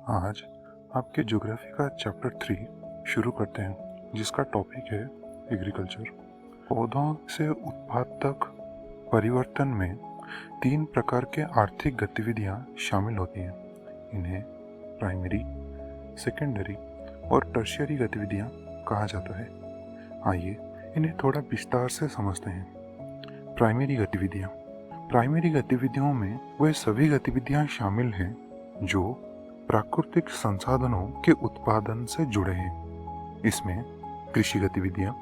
आज आपके ज्योग्राफी का चैप्टर 3 शुरू करते हैं, जिसका टॉपिक है एग्रीकल्चर। पौधों से उत्पाद तक परिवर्तन में 3 प्रकार के आर्थिक गतिविधियां शामिल होती हैं। इन्हें प्राइमरी, सेकेंडरी और टर्शियरी गतिविधियां कहा जाता है। आइए इन्हें थोड़ा विस्तार से समझते हैं। प्राइमरी गतिविधियों में वे सभी गतिविधियां शामिल हैं जो प्राकृतिक संसाधनों के उत्पादन से जुड़े हैं। इसमें कृषि गतिविधियां,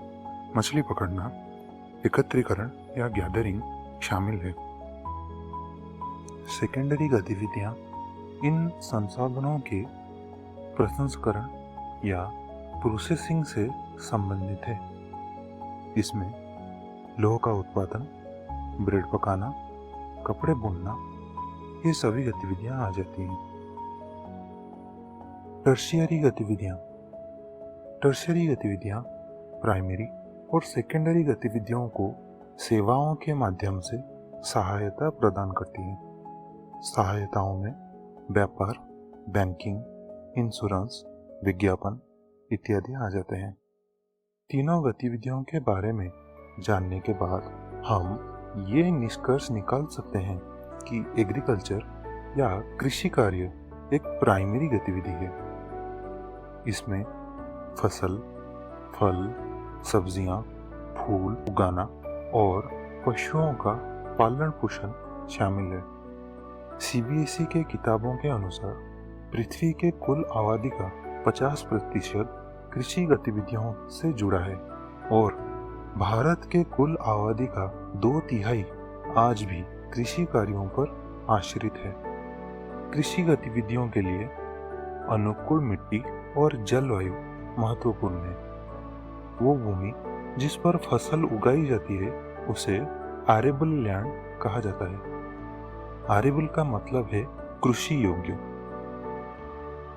मछली पकड़ना, एकत्रीकरण या गैदरिंग शामिल है। सेकेंडरी गतिविधियां इन संसाधनों के प्रसंस्करण या प्रोसेसिंग से संबंधित है। इसमें लोह का उत्पादन, ब्रेड पकाना, कपड़े बुनना, ये सभी गतिविधियां आ जाती हैं। टर्शियरी गतिविधियां प्राइमरी और सेकेंडरी गतिविधियों को सेवाओं के माध्यम से सहायता प्रदान करती हैं। सहायताओं में व्यापार, बैंकिंग, इंश्योरेंस, विज्ञापन इत्यादि आ जाते हैं। तीनों गतिविधियों के बारे में जानने के बाद हम ये निष्कर्ष निकाल सकते हैं कि एग्रीकल्चर या कृषि कार्य एक प्राइमरी गतिविधि है। इसमें फसल, फल, सब्जियां, फूल उगाना और पशुओं का पालन पोषण शामिल है। CBSE के किताबों के अनुसार पृथ्वी के कुल आबादी का 50% कृषि गतिविधियों से जुड़ा है और भारत के कुल आबादी का 2/3 आज भी कृषि कार्यों पर आश्रित है। कृषि गतिविधियों के लिए अनुकूल मिट्टी और जलवायु महत्वपूर्ण है। वो भूमि जिस पर फसल उगाई जाती है उसे आरेबल लैंड कहा जाता है। आरेबल का मतलब है कृषि योग्य।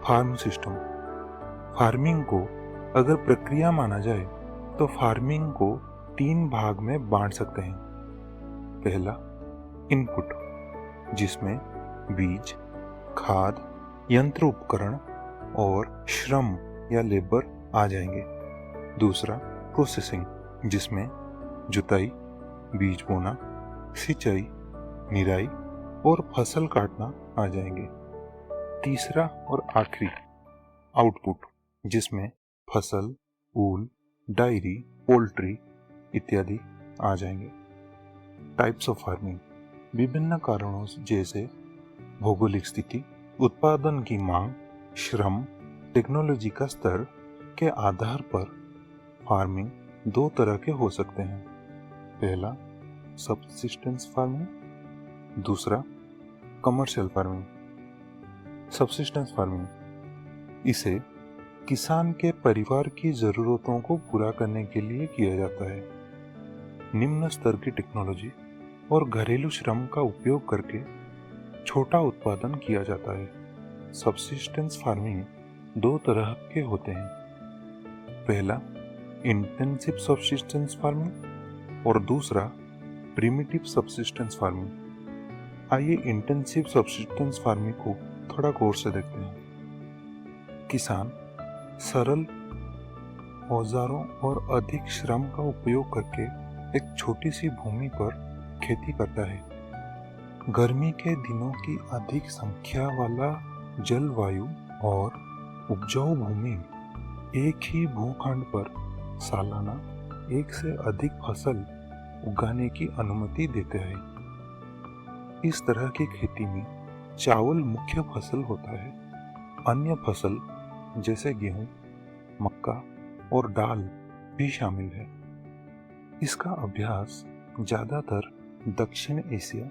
Farm system. फार्मिंग को अगर प्रक्रिया माना जाए तो फार्मिंग को 3 भाग में बांट सकते हैं। पहला, इनपुट, जिसमें बीज, खाद, यंत्र उपकरण और श्रम या लेबर आ जाएंगे। दूसरा, प्रोसेसिंग, जिसमें जुताई, बीज बोना, सिंचाई, निराई और फसल काटना आ जाएंगे। तीसरा और आखिरी, आउटपुट, जिसमें फसल, ऊल, डायरी, पोल्ट्री इत्यादि आ जाएंगे। Types of farming. विभिन्न कारणों जैसे भौगोलिक स्थिति, उत्पादन की मांग, श्रम, टेक्नोलॉजी का स्तर के आधार पर फार्मिंग 2 तरह के हो सकते हैं। पहला, सबसिस्टेंस फार्मिंग, दूसरा कमर्शियल फार्मिंग। सबसिस्टेंस फार्मिंग, इसे किसान के परिवार की जरूरतों को पूरा करने के लिए किया जाता है। निम्न स्तर की टेक्नोलॉजी और घरेलू श्रम का उपयोग करके छोटा उत्पादन किया जाता है। सबसिस्टेंस फार्मिंग 2 तरह के होते हैं। पहला, इंटेंसिव सबसिस्टेंस फार्मिंग और दूसरा, प्रिमिटिव सबसिस्टेंस फार्मिंग। आइए इंटेंसिव सबसिस्टेंस फार्मिंग को थोड़ा गौर से देखते हैं। किसान सरल औजारों और अधिक श्रम का उपयोग करके एक छोटी सी भूमि पर खेती करता है। गर्मी के दिनों की अधिक संख्या वाला जलवायु और उपजाऊ भूमि एक ही भूखंड पर सालाना 1 से अधिक फसल उगाने की अनुमति देते हैं। इस तरह की खेती में चावल मुख्य फसल होता है। अन्य फसल जैसे गेहूं, मक्का और दाल भी शामिल है। इसका अभ्यास ज़्यादातर दक्षिण एशिया,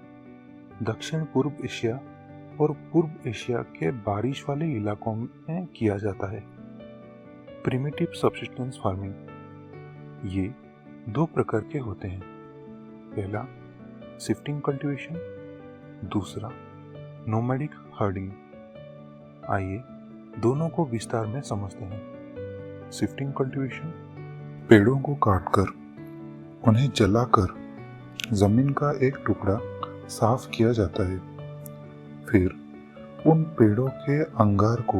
दक्षिण पूर्व एशिया और पूर्व एशिया के बारिश वाले इलाकों में किया जाता है। प्रिमिटिव सबसिस्टेंस फार्मिंग, ये 2 प्रकार के होते हैं। पहला, शिफ्टिंग कल्टीवेशन, दूसरा, नोमैडिक हर्डिंग। आइए दोनों को विस्तार में समझते हैं। शिफ्टिंग कल्टीवेशन, पेड़ों को काटकर उन्हें जलाकर जमीन का एक टुकड़ा साफ किया जाता है। फिर उन पेड़ों के अंगार को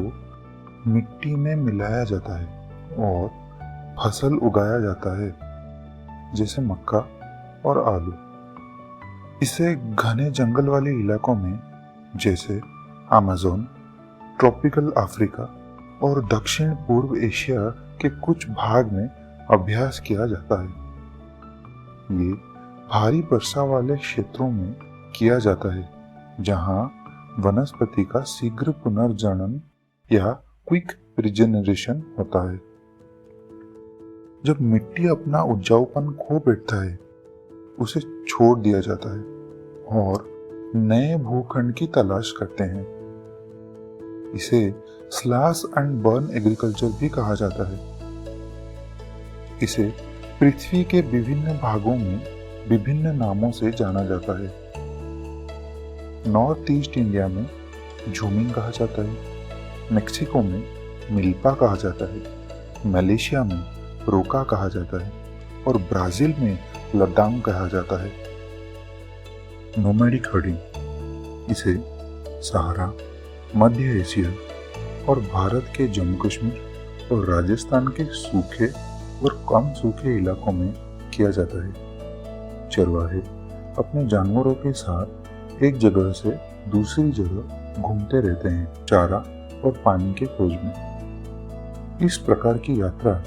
मिट्टी में मिलाया जाता है और फसल उगाया जाता है, जैसे मक्का और आलू। इसे घने जंगल वाले इलाकों में, जैसे अमेज़न, ट्रॉपिकल अफ्रीका और दक्षिण पूर्व एशिया के कुछ भाग में अभ्यास किया जाता है। ये भारी वर्षा वाले क्षेत्रों में किया जाता है, जहां वनस्पति का शीघ्र पुनर्जनन या क्विक रिजेनरेशन होता है। जब मिट्टी अपना उपजाऊपन खो बैठता है, उसे छोड़ दिया जाता है और नए भूखंड की तलाश करते हैं। इसे स्लैश एंड बर्न एग्रीकल्चर भी कहा जाता है। इसे पृथ्वी के विभिन्न भागों में विभिन्न नामों से जाना जाता है। नॉर्थ ईस्ट इंडिया में झूमिंग कहा जाता है, मेक्सिको में मिल्पा कहा जाता है, मलेशिया में रोका कहा जाता है और ब्राजील में लदांग कहा जाता है। नोमैडिक हर्डिंग इसे सहारा, मध्य एशिया और भारत के जम्मू कश्मीर और राजस्थान के सूखे और कम सूखे इलाकों में किया जाता है। चरवाहे अपने जानवरों के साथ एक जगह से दूसरी जगह घूमते रहते हैं, चारा और पानी के खोज में। इस प्रकार की यात्रा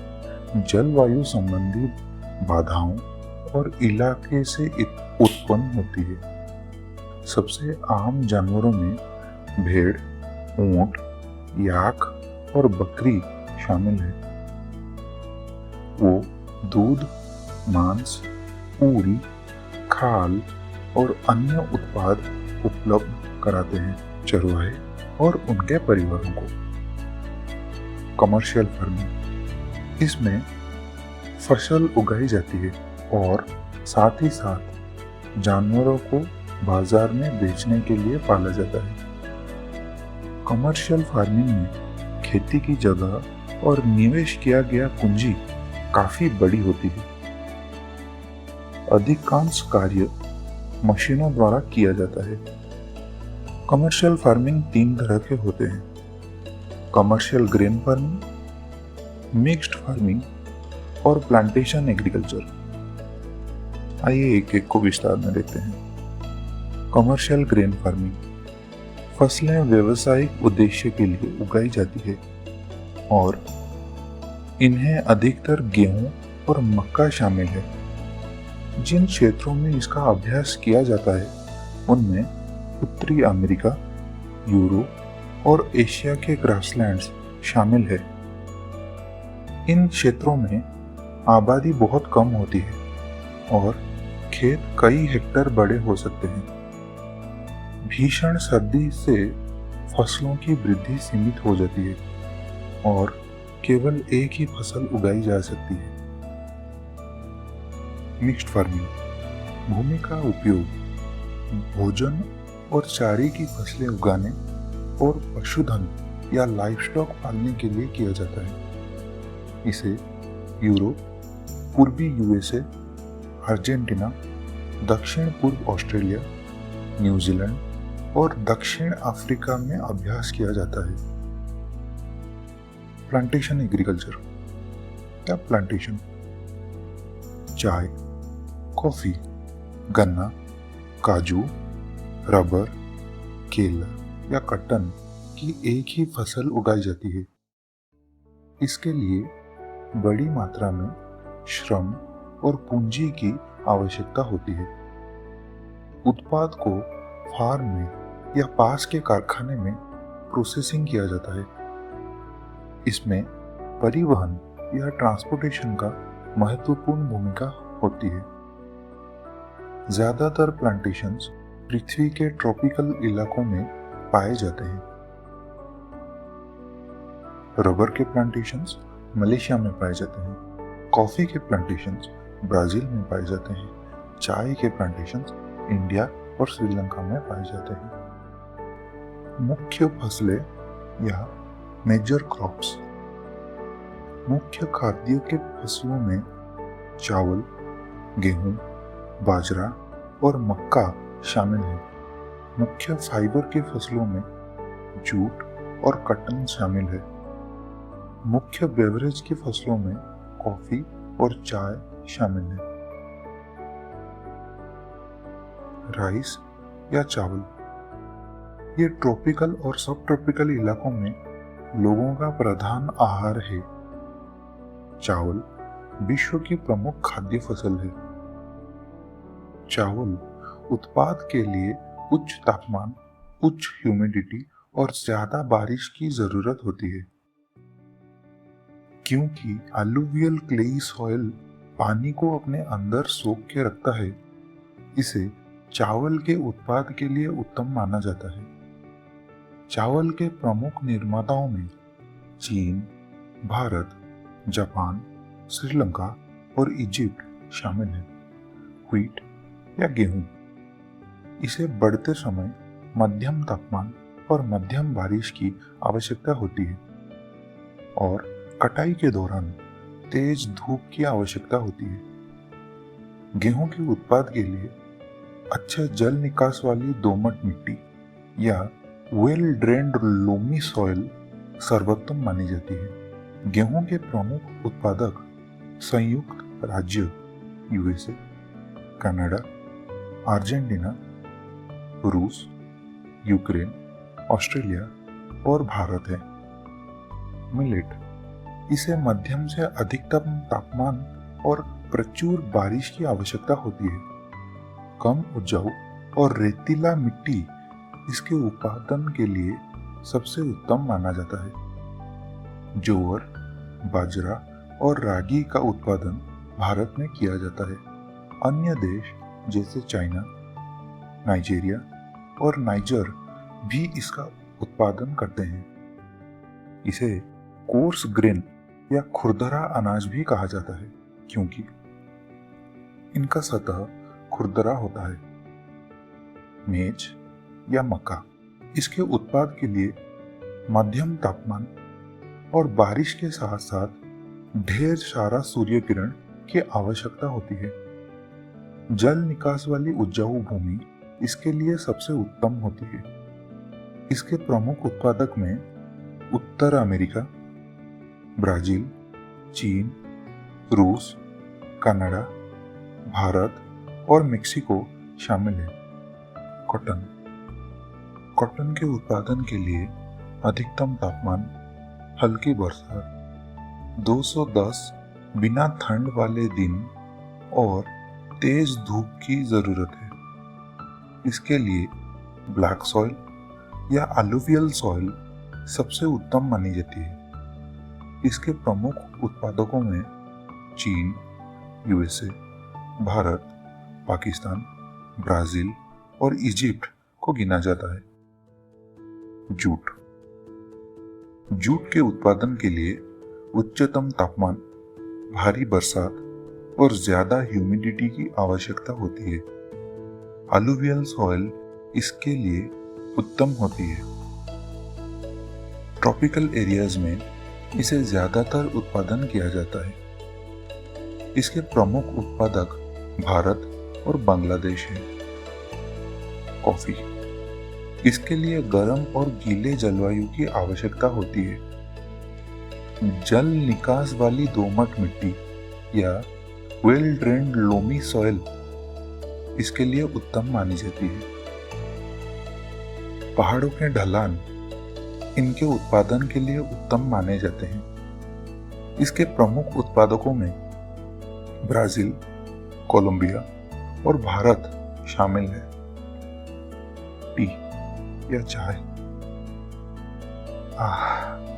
जलवायु संबंधी बाधाओं और इलाके से उत्पन्न होती है। सबसे आम जानवरों में भेड़, ऊंट, याक और बकरी शामिल है। वो दूध, मांस, ऊन, खाल और अन्य उत्पाद उपलब्ध कराते हैं चरवाहे और उनके परिवारों को। कमर्शियल फार्मिंग, इसमें फसल उगाई जाती है और साथ ही साथ जानवरों को बाजार में बेचने के लिए पाला जाता है। कमर्शियल फार्मिंग में खेती की जगह और निवेश किया गया पूंजी काफी बड़ी होती है। अधिकांश कार्य मशीनों द्वारा किया जाता है। कमर्शियल फार्मिंग 3 तरह के होते हैं: commercial grain farming, mixed farming और प्लांटेशन एग्रीकल्चर। आइए एक एक को विस्तार में देखते हैं। कमर्शियल ग्रेन फार्मिंग, फसलें व्यवसायिक उद्देश्य के लिए उगाई जाती है और इन्हें अधिकतर गेहूं और मक्का शामिल है। जिन क्षेत्रों में इसका अभ्यास किया जाता है उनमें उत्तरी अमेरिका, यूरोप और एशिया के ग्रासलैंड्स शामिल है। इन क्षेत्रों में आबादी बहुत कम होती है और खेत कई हेक्टर बड़े हो सकते हैं। भीषण सर्दी से फसलों की वृद्धि सीमित हो जाती है और केवल एक ही फसल उगाई जा सकती है। मिक्स्ड फार्मिंग, भूमि का उपयोग भोजन और चारे की फसलें उगाने और पशुधन या लाइवस्टॉक पालने के लिए किया जाता है। इसे यूरोप, पूर्वी यूएसए, अर्जेंटीना, दक्षिण पूर्व ऑस्ट्रेलिया, न्यूजीलैंड और दक्षिण अफ्रीका में अभ्यास किया जाता है। प्लांटेशन एग्रीकल्चर या प्लांटेशन, चाय, कॉफी, गन्ना, काजू, रबर, केला या कॉटन की एक ही फसल उगाई जाती है। इसके लिए बड़ी मात्रा में श्रम और पूंजी की आवश्यकता होती है। उत्पाद को फार्म में या पास के कारखाने में प्रोसेसिंग किया जाता है। इसमें परिवहन या ट्रांसपोर्टेशन का महत्वपूर्ण भूमिका होती है। ज्यादातर प्लांटेशंस पृथ्वी के ट्रॉपिकल इलाकों में पाए जाते हैं। रबर के प्लांटेशंस मलेशिया में पाए जाते हैं। कॉफी के प्लांटेशंस ब्राजील में पाए जाते हैं। चाय के प्लांटेशंस इंडिया और श्रीलंका में पाए जाते हैं। मुख्य फसलें या मेजर क्रॉप्स, मुख्य खाद्य के फसलों में चावल, गेहूं, बाजरा, और मक्का शामिल है। मुख्य फाइबर के फसलों में जूट और कॉटन शामिल है। मुख्य बेवरेज की फसलों में कॉफी और चाय शामिल है। राइस या चावल, ये ट्रॉपिकल और सब ट्रॉपिकल इलाकों में लोगों का प्रधान आहार है। चावल विश्व की प्रमुख खाद्य फसल है। चावल उत्पाद के लिए उच्च तापमान, उच्च ह्यूमिडिटी और ज्यादा बारिश की जरूरत होती है। क्योंकि अलुवियल क्लेई सॉइल पानी को अपने अंदर सोख के रखता है, इसे चावल के उत्पाद के लिए उत्तम माना जाता है। चावल के प्रमुख निर्माताओं में चीन, भारत, जापान, श्रीलंका और इजिप्ट शामिल है। व्हीट या गेहूं, इसे बढ़ते समय मध्यम तापमान और मध्यम बारिश की आवश्यकता होती है और कटाई के दौरान तेज धूप की आवश्यकता होती है। गेहूं के उत्पाद के लिए अच्छे जल निकास वाली दोमट मिट्टी या वेल ड्रेन्ड लोमी सॉइल सर्वोत्तम मानी जाती है। गेहूं के प्रमुख उत्पादक संयुक्त राज्य यूएसए, कनाडा, अर्जेंटीना, रूस, यूक्रेन, ऑस्ट्रेलिया और भारत है। मिलेट, इसे मध्यम से अधिकतम तापमान और प्रचुर बारिश की आवश्यकता होती है। कम उपजाऊ और रेतीला मिट्टी इसके उत्पादन के लिए सबसे उत्तम माना जाता है। जोवर, बाजरा और रागी का उत्पादन भारत में किया जाता है। अन्य देश जैसे चाइना, नाइजीरिया और नाइजर भी इसका उत्पादन करते हैं। इसे कोर्स ग्रेन या खुरदरा अनाज भी कहा जाता है क्योंकि इनका सतह खुरदरा होता है। मेज या मक्का, इसके उत्पाद के लिए मध्यम तापमान और बारिश के साथ साथ ढेर सारा सूर्य किरण की आवश्यकता होती है। जल निकास वाली उपजाऊ भूमि इसके लिए सबसे उत्तम होती है। इसके प्रमुख उत्पादक में उत्तर अमेरिका, ब्राजील, चीन, रूस, कनाडा, भारत और मेक्सिको शामिल है। कॉटन, कॉटन के उत्पादन के लिए अधिकतम तापमान, हल्की बरसात, 210 बिना ठंड वाले दिन और तेज धूप की जरूरत है। इसके लिए ब्लैक सॉइल या अलुवियल सॉइल सबसे उत्तम मानी जाती है। इसके प्रमुख उत्पादकों में चीन, यूएसए, भारत, पाकिस्तान, ब्राजील और इजिप्ट को गिना जाता है। जूट, जूट के उत्पादन के लिए उच्चतम तापमान, भारी बरसात और ज्यादा ह्यूमिडिटी की आवश्यकता होती है। अलुवियल सॉइल इसके लिए उत्तम होती है। ट्रॉपिकल एरियाज में इसे ज्यादातर उत्पादन किया जाता है। इसके प्रमुख उत्पादक भारत और बांग्लादेश हैं। कॉफी, इसके लिए गर्म और गीले जलवायु की आवश्यकता होती है। जल निकास वाली दोमट मिट्टी या वेल ड्रेन्ड लोमी सॉइल इसके लिए उत्तम मानी जाती है। पहाड़ों के ढलान इनके उत्पादन के लिए उत्तम माने जाते हैं। इसके प्रमुख उत्पादकों में ब्राजील, कोलंबिया और भारत शामिल है। टी या चाय,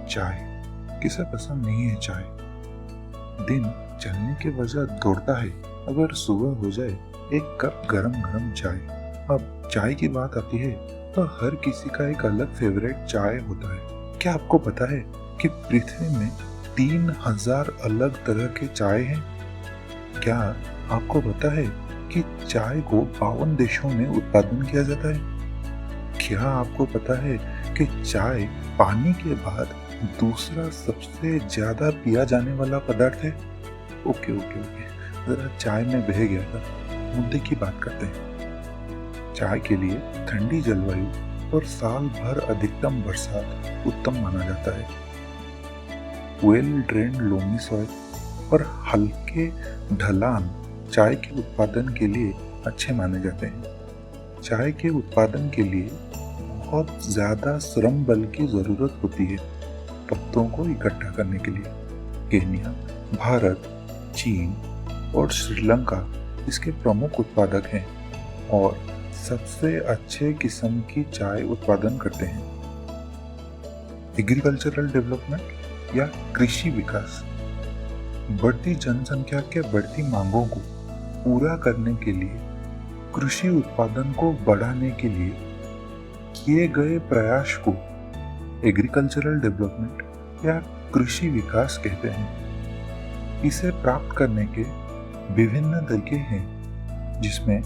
चाय किसे पसंद नहीं है। चाय दिन चलने के वजह दौड़ता है। अगर सुबह हो जाए एक कप गरम गरम चाय। अब चाय की बात आती है तो हर किसी का एक अलग फेवरेट चाय होता है। क्या आपको पता है कि पृथ्वी में 3000 अलग तरह के चाय हैं? क्या आपको पता है कि चाय को 52 देशों में उत्पादन किया जाता है? क्या आपको पता है कि चाय पानी के बाद दूसरा सबसे ज्यादा पिया जाने वाला पदार्थ है? ओके, जरा चाय में बह गया था। मुद्दे की बात करते हैं। चाय के लिए ठंडी जलवायु और साल भर अधिकतम बरसात उत्तम माना जाता है। वेल ड्रेन्ड लोमी सॉइल और हल्के ढलान चाय के उत्पादन के लिए अच्छे माने जाते हैं। चाय के उत्पादन के लिए बहुत ज़्यादा श्रम बल की ज़रूरत होती है पत्तों को इकट्ठा करने के लिए। केन्या, भारत, चीन और श्रीलंका इसके प्रमुख उत्पादक हैं और सबसे अच्छे किस्म की चाय उत्पादन करते हैं। एग्रीकल्चरल डेवलपमेंट या कृषि विकास बढ़ती जनसंख्या के बढ़ती मांगों को पूरा करने के लिए कृषि उत्पादन को बढ़ाने के लिए किए गए प्रयास को एग्रीकल्चरल डेवलपमेंट या कृषि विकास कहते हैं। इसे प्राप्त करने के विभिन्न तरीके हैं, जिसमें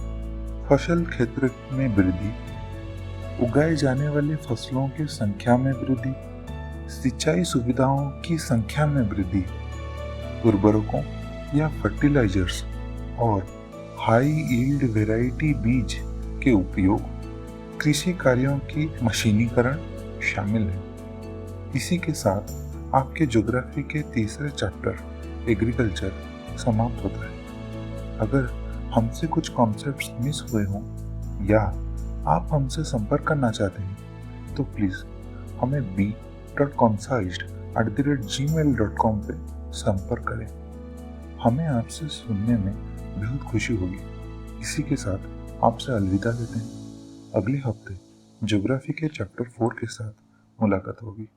फसल क्षेत्र में वृद्धि, उगाए जाने वाले फसलों की संख्या में वृद्धि, सिंचाई सुविधाओं की संख्या में वृद्धि, उर्वरकों या फर्टिलाइजर्स और हाई यील्ड वैरायटी बीज के उपयोग, कृषि कार्यों की मशीनीकरण शामिल है। इसी के साथ आपके ज्योग्राफी के तीसरे चैप्टर एग्रीकल्चर समाप्त होता है। अगर हमसे कुछ कॉन्सेप्ट्स मिस हुए हों या आप हमसे संपर्क करना चाहते हैं तो प्लीज़ हमें b.concized@gmail.com पे संपर्क करें। हमें आपसे सुनने में बहुत खुशी होगी। इसी के साथ आपसे अलविदा लेते हैं। अगले हफ्ते ज्योग्राफी के चैप्टर 4 के साथ मुलाकात होगी।